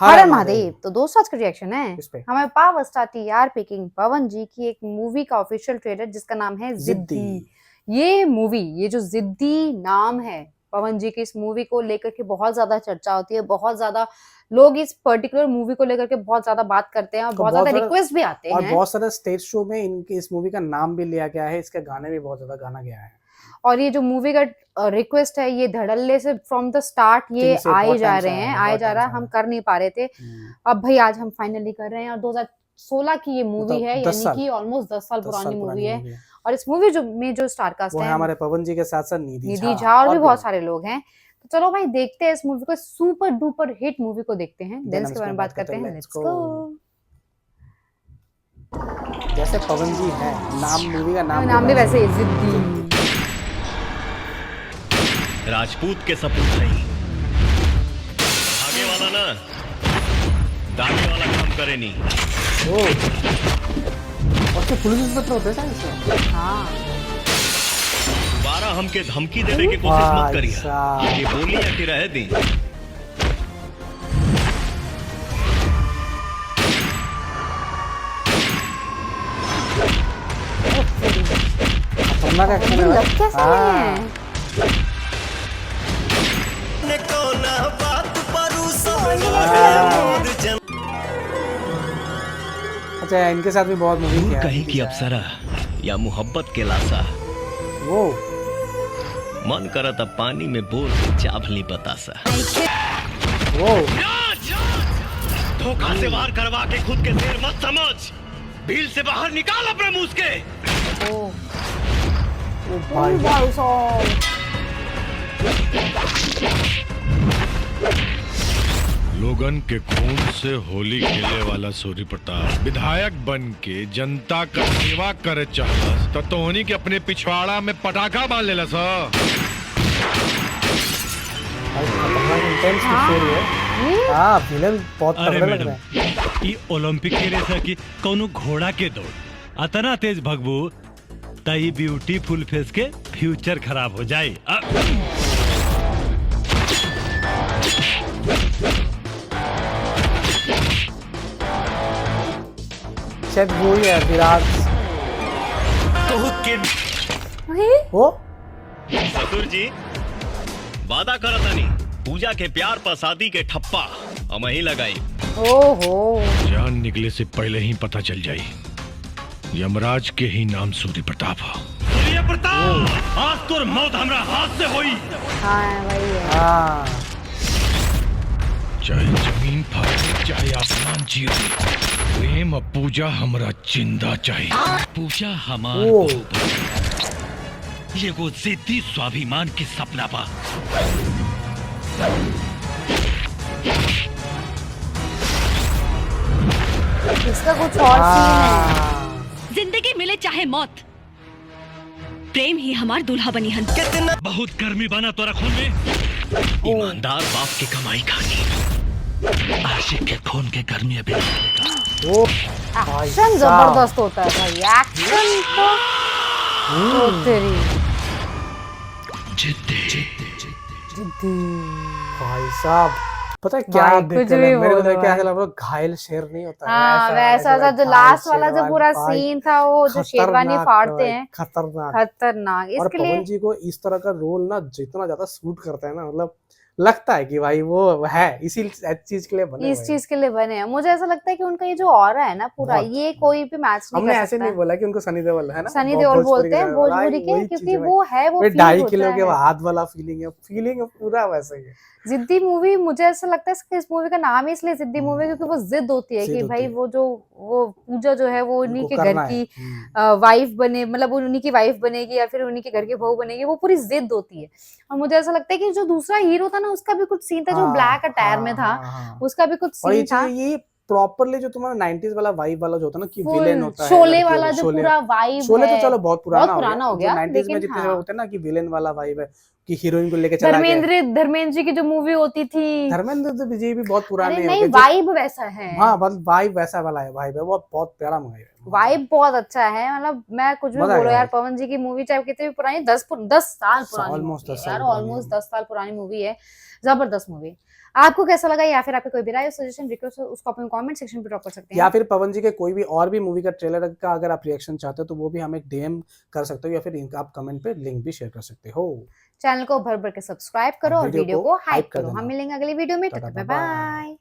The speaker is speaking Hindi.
हर हर महादेव। महादेव। तो दोस्तों आज का रिएक्शन है इस पे हमें पावर स्टार टीआर पिकिंग पवन जी की एक मूवी का ऑफिशियल ट्रेलर जिसका नाम है जिद्दी। जिद्दी। ये मूवी, ये जो जिद्दी नाम है पवन जी की, इस मूवी को लेकर के बहुत ज्यादा चर्चा होती है, बहुत ज्यादा लोग इस पर्टिकुलर मूवी को लेकर के बहुत ज्यादा बात करते हैं और बहुत ज्यादा रिक्वेस्ट भी आते और हैं। बहुत सारे स्टेज शो में इनकी इस मूवी का नाम भी लिया गया है, इसके गाने भी बहुत ज्यादा गाना गया है। और ये जो मूवी का रिक्वेस्ट है ये धड़ल्ले से फ्रॉम द स्टार्ट ये से आए बहुत जा टाइम से रहे आया हैं, है, आए बहुत जा टाइम रहा से है, हम आया कर नहीं पा रहे थे। अब भाई आज हम फाइनली कर रहे हैं और 2016 की ये मूवी मतलब है, 10 यानी साल कि ऑलमोस्ट 10 साल 10 पुरानी साल मूवी पुरानी है। मूवी है। और इस मूवी जो में जो स्टार कास्ट वो है है हमारे पवन जी के साथ साथ निधि निधि झा झा और भी भी बहुत सारे लोग हैं। तो चलो भाई देखते हैं इस मूवी को, सुपर डुपर हिट मूवी को देखते हैं, देन हम इसके बारे में बात करते हैं। Let's go. जैसे पवन जी है, नाम मूवी का नाम भी वैसे ही जिद्दी। राजपूत के सपूत नहीं, आगे वाला ना दागे वाला काम करे नहीं। ओ और तो पुलिस इंस्पेक्टर होते हैं इसमें। हाँ दोबारा हमके धमकी देने की कोशिश मत करिए, साहब। ये बोली या कि रह दी। खतरनाक एक्शन ये है लग कैसा हाँ। है? अच्छा इनके साथ भी बहुत मूवी किया है कहीं की अप्सरा या मोहब्बत के लाशा, वो मन करा था पानी में बोल के चाभली बतासा। वो धोखा से वार करवा के खुद के शेर मत समझ, भील से बाहर निकाल अपने मुंह के। भाई लोगन के खून से होली खेले वाला सूर्य प्रताप विधायक बन के जनता का सेवा करे चाहलस तो तोहनी के अपने पिछवाड़ा में पटाखा बांध लेला सा। खतरनाक इंटेंस स्टोरी है। हाँ विलन बहुत तगड़े लग रहे हैं। ई ओलंपिक के रेस है कि कौनो घोड़ा के दौड़ अतना तेज भगबू तई ब्यूटीफुल फेस के फ्यूचर खराब हो जाए। शायद वो ही है विराट। वो ससुर जी वादा करता नहीं, पूजा के प्यार पर शादी के ठप्पा हम ही लगाई। ओहो जान निकले से पहले ही पता चल जाई यमराज के ही नाम सूर्य प्रताप है। सूर्य प्रताप आज तोर मौत हमरा हाथ से होई। हाँ वही है। हाँ चाहे जमीन फाटे चाहे आसमान चीरे, प्रेम और पूजा हमरा जिंदा चाहिए। पूजा हमार वो ये वो जिद्दी स्वाभिमान की सपना बा। इसका कुछ और सीन है। हाँ। जिंदगी मिले चाहे मौत, प्रेम ही हमार दूल्हा बनी हन। बहुत गर्मी बना तोरा खून में, ईमानदार बाप की कमाई खानी, आशिक के खून के गर्मी अभी वो एक्शन जबरदस्त होता है भाई, एक्शन तो तेरी जिद्दी। भाई साहब पता है क्या भाई, दिक्कत कुछ है भी मेरे को बोलो देख के ऐसा भाई। लग रहा है घायल शेर नहीं होता हाँ वैसा था जो घायल लास्ट वाला जो शेर पूरा भाई, सीन था, वो जो शेरवानी खतरनाक फाड़ते भाई, हैं, खतरनाक। खतरनाक। और इसके लिए पवन जी को इस तरह का रोल ना जितना ज्यादा सूट करता है ना, मतलब लगता है कि भाई वो है इसी चीज के लिए बने इस हुए हैं। चीज के लिए बने हैं। मुझे ऐसा लगता है कि उनका ये जो ऑरा है ना पूरा, बहुत। ये कोई भी मैच नहीं हमने कर ऐसे सकता नहीं है। बोला कि उनको सनी देओल है ना, सनी देओल बोलते हैं भोजपुरी के, क्योंकि वो है, वो फील 2.5 होता किलो के है। हाथ वाला फीलिंग है पूरा वैसे ही है। जिद्दी मूवी, मुझे ऐसा लगता है इस मूवी का नाम ही इसलिए जिद्दी मूवी क्योंकि वो जिद होती है जिद कि होती भाई है। वो पूजा जो है वो उन्हीं उनको के घर करना की है। वाइफ बने, मतलब उन्हीं की वाइफ बनेगी या फिर उन्हीं के घर की बहू बनेगी, वो पूरी जिद होती है। और मुझे ऐसा लगता है कि जो दूसरा हीरो था ना उसका भी कुछ सीन था, जो ब्लैक अटायर में था उसका भी कुछ और सीन था। ये प्रॉपरली जो तुम्हारा 90s वाला वाइब वाला जो होता है ना कि फुल विलेन होता है, शोले लड़कियों वाला में जो शोले पूरा वाइब शोले तो है, चलो बहुत पुराना हो जो गया 90s में लेकिन जितने हाँ होते हैं ना कि विलेन वाला वाइब है, कि हीरोइन को लेके चला गया। धर्मेंद्र जी की जो मूवी होती थी, धर्मेंद्र तो विजय भी बहुत पुराने अरे हो नहीं गए। वाइब वैसा है, हाँ बस वाइब वैसा वाला है, वाइब है वो बहुत प्यारा मंगाई है। वाइब बहुत अच्छा है। मतलब मैं कुछ भी मजा बोलो आएगा यार, भाई। पवन जी की मूवी चाहे कितनी भी पुरानी, 10 साल पुरानी ऑलमोस्ट movie 10 है साल यार, पुरानी ऑलमोस्ट है। 10 साल पुरानी मूवी है, जबरदस्त मूवी। आपको कैसा लगा, या फिर आपके कोई भी राय, सजेशन, रिक्वेस्ट हो, उसको अपने कमेंट सेक्शन पे ड्रॉप कर सकते हैं। या फिर पवन जी के कोई भी और भी मूवी का ट्रेलर का अगर आप रिएक्शन चाहते हो तो वो भी हमें डीएम कर सकते हो, या फिर आप कमेंट पे लिंक भी शेयर कर सकते हो। चैनल को भर भर के सब्सक्राइब करो और वीडियो वीडियो को को हाइप हाइप कर करो। हम देना। मिलेंगे अगली वीडियो में, तब टाटा तक बाय बाय। बाय।